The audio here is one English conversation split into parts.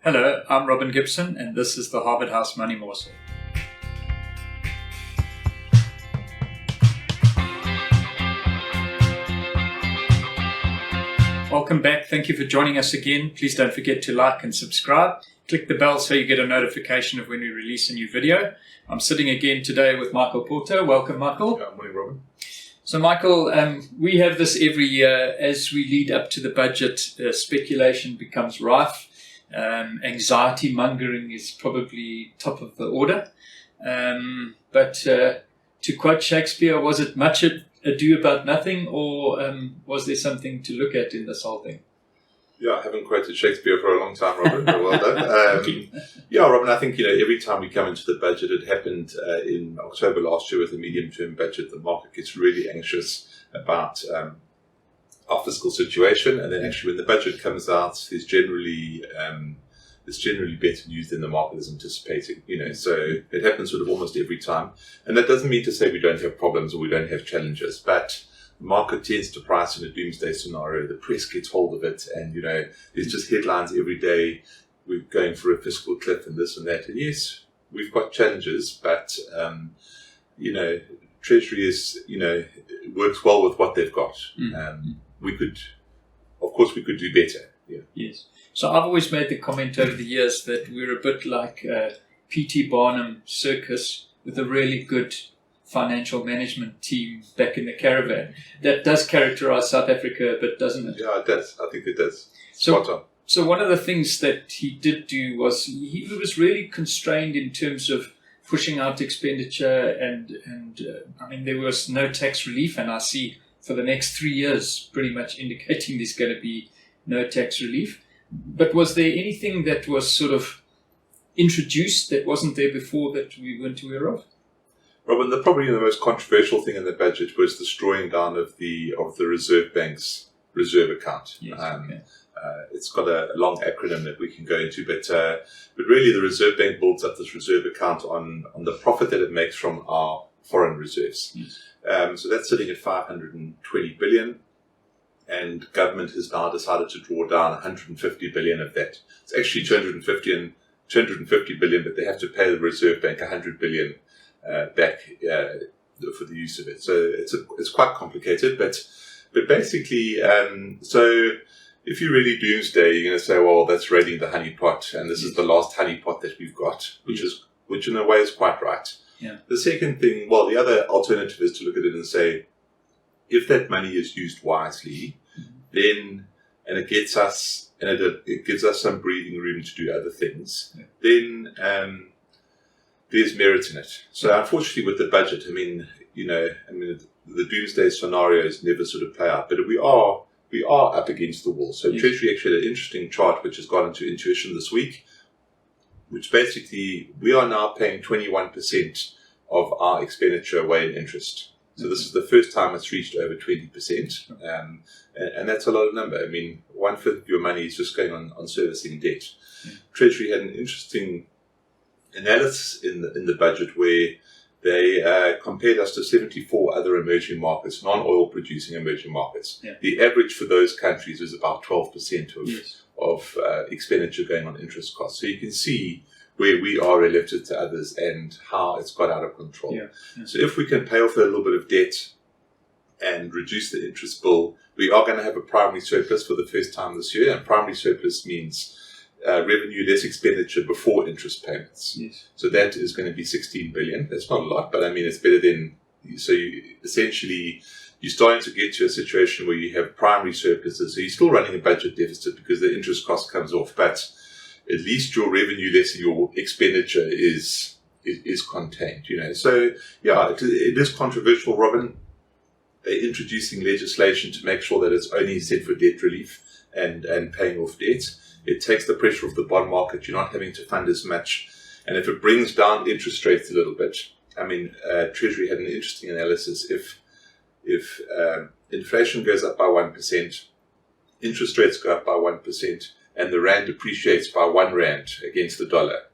Hello, I'm Robin Gibson, and this is the Harvard House Money Morsel. Welcome back. Thank you for joining us again. Please don't forget to like and subscribe. Click the bell so you get a notification of when we release a new video. I'm sitting again today with Michael Porter. Welcome, Michael. Good morning, Robin. So, Michael, we have this every year as we lead up to the budget. Speculation becomes rife. Anxiety mongering is probably top of the order. But to quote Shakespeare, was it much ado about nothing, or was there something to look at in this whole thing? Yeah, I haven't quoted Shakespeare for a long time, Robin, but well done. Yeah, Robin, I think, every time we come into the budget, it happened in October last year with the medium-term budget, the market gets really anxious about our fiscal situation, and then actually when the budget comes out, there's generally better news than the market is anticipating. So it happens sort of almost every time, and that doesn't mean to say we don't have problems or we don't have challenges, but the market tends to price in a doomsday scenario. The press gets hold of it, and there's just headlines every day. We're going for a fiscal cliff and this and that, and yes, we've got challenges, but Treasury is works well with what they've got. We could do better. Yeah. Yes. So I've always made the comment over the years that we're a bit like P.T. Barnum circus with a really good financial management team back in the caravan. That does characterize South Africa a bit, doesn't it? Yeah, it does. I think it does. Spot on. So one of the things that he did do was he was really constrained in terms of pushing out expenditure and there was no tax relief, and I see for the next 3 years pretty much indicating there's going to be no tax relief. But was there anything that was sort of introduced that wasn't there before that we weren't aware of? Robin, probably the most controversial thing in the budget was the drawing down of the Reserve Bank's reserve account. Yes, okay. It's got a long acronym that we can go into, but really the Reserve Bank builds up this reserve account on the profit that it makes from our foreign reserves. Yes. So that's sitting at 520 billion. And government has now decided to draw down 150 billion of that. It's actually 250 billion, but they have to pay the Reserve Bank 100 billion back for the use of it. So it's quite complicated, but basically, so if you really doomsday, you're going to say, well, that's raiding the honeypot, and this is the last honeypot that we've got, which in a way is quite right. Yeah. The second thing, the other alternative is to look at it and say, if that money is used wisely, then it gives us some breathing room to do other things, then there's merit in it. So unfortunately with the budget, the doomsday scenarios never sort of play out, but we are up against the wall. So Treasury actually had an interesting chart which has gone into intuition this week, which basically we are now paying 21% of our expenditure away in interest. So this is the first time it's reached over 20%, and that's a lot of number. 1/5 of your money is just going on servicing debt. Treasury had an interesting analysis in the budget where they compared us to 74 other emerging markets, non-oil producing emerging markets. Yeah. The average for those countries is about 12% of expenditure going on interest costs. So you can see where we are relative to others and how it's got out of control. Yeah. Yeah. So if we can pay off a little bit of debt and reduce the interest bill, we are going to have a primary surplus for the first time this year. And primary surplus means revenue less expenditure before interest payments. Yes. So that is going to be 16 billion. That's not a lot, but it's better than... So you're starting to get to a situation where you have primary surpluses. So you're still running a budget deficit because the interest cost comes off, but at least your revenue less your expenditure is contained, So, it is controversial, Robin. They're introducing legislation to make sure that it's only set for debt relief and paying off debt. It takes the pressure off the bond market. You're not having to fund as much. And if it brings down interest rates a little bit, Treasury had an interesting analysis. If inflation goes up by 1%, interest rates go up by 1%, and the rand appreciates by 1 rand against the dollar,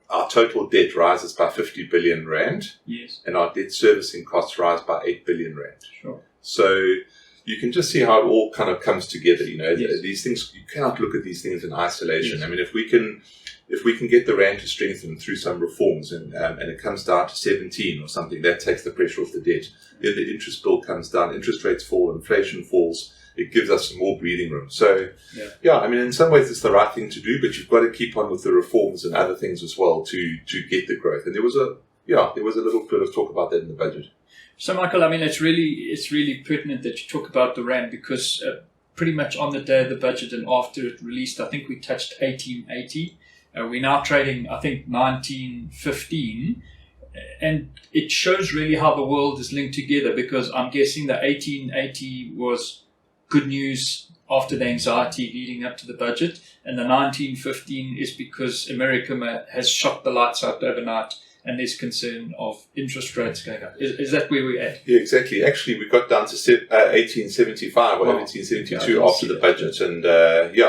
our total debt rises by 50 billion rand, yes, and our debt servicing costs rise by 8 billion rand. Sure. So you can just see how it all kind of comes together. Yes. These things, you cannot look at these things in isolation. Yes. I mean, if we can get the rand to strengthen through some reforms and it comes down to 17 or something, that takes the pressure off the debt. Then the interest bill comes down, interest rates fall, inflation falls. It gives us some more breathing room. So, I mean, in some ways it's the right thing to do, but you've got to keep on with the reforms and other things as well to get the growth. And there was a little bit of talk about that in the budget. So, Michael, I mean, it's really pertinent that you talk about the rand, because pretty much on the day of the budget and after it released, I think we touched 1880. We're now trading, I think, 1915. And it shows really how the world is linked together, because I'm guessing that 1880 was good news after the anxiety leading up to the budget, and the 1915 is because America has shot the lights out overnight and there's concern of interest rates going up. Is that where we're at? Yeah, exactly. Actually, we got down to 1875 or 1872 after the budget. And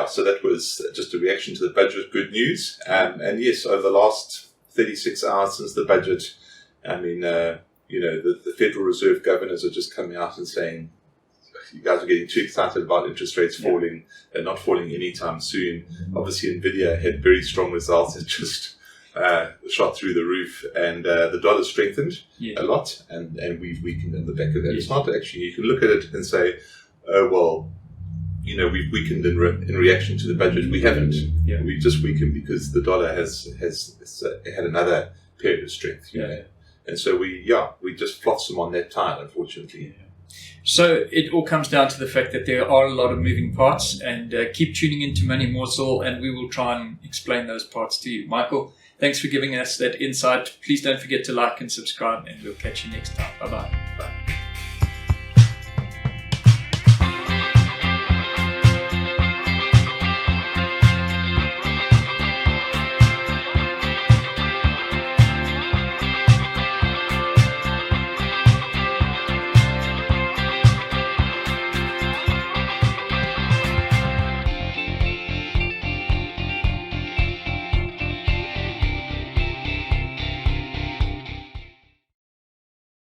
so that was just a reaction to the budget, good news. And yes, over the last 36 hours since the budget, I mean, the Federal Reserve governors are just coming out and saying, you guys are getting too excited about interest rates falling. They're not falling anytime soon. Obviously, NVIDIA had very strong results. It just shot through the roof, and the dollar strengthened a lot, and we've weakened in the back of that. It's not actually, you can look at it and say, oh, well, we've weakened in reaction to the budget. We haven't. We've just weakened because the dollar has had another period of strength. And so we just flotsam on that tide, unfortunately. So it all comes down to the fact that there are a lot of moving parts, and keep tuning into Money Morsel, and we will try and explain those parts to you. Michael, thanks for giving us that insight. Please don't forget to like and subscribe, and we'll catch you next time. Bye-bye. Bye.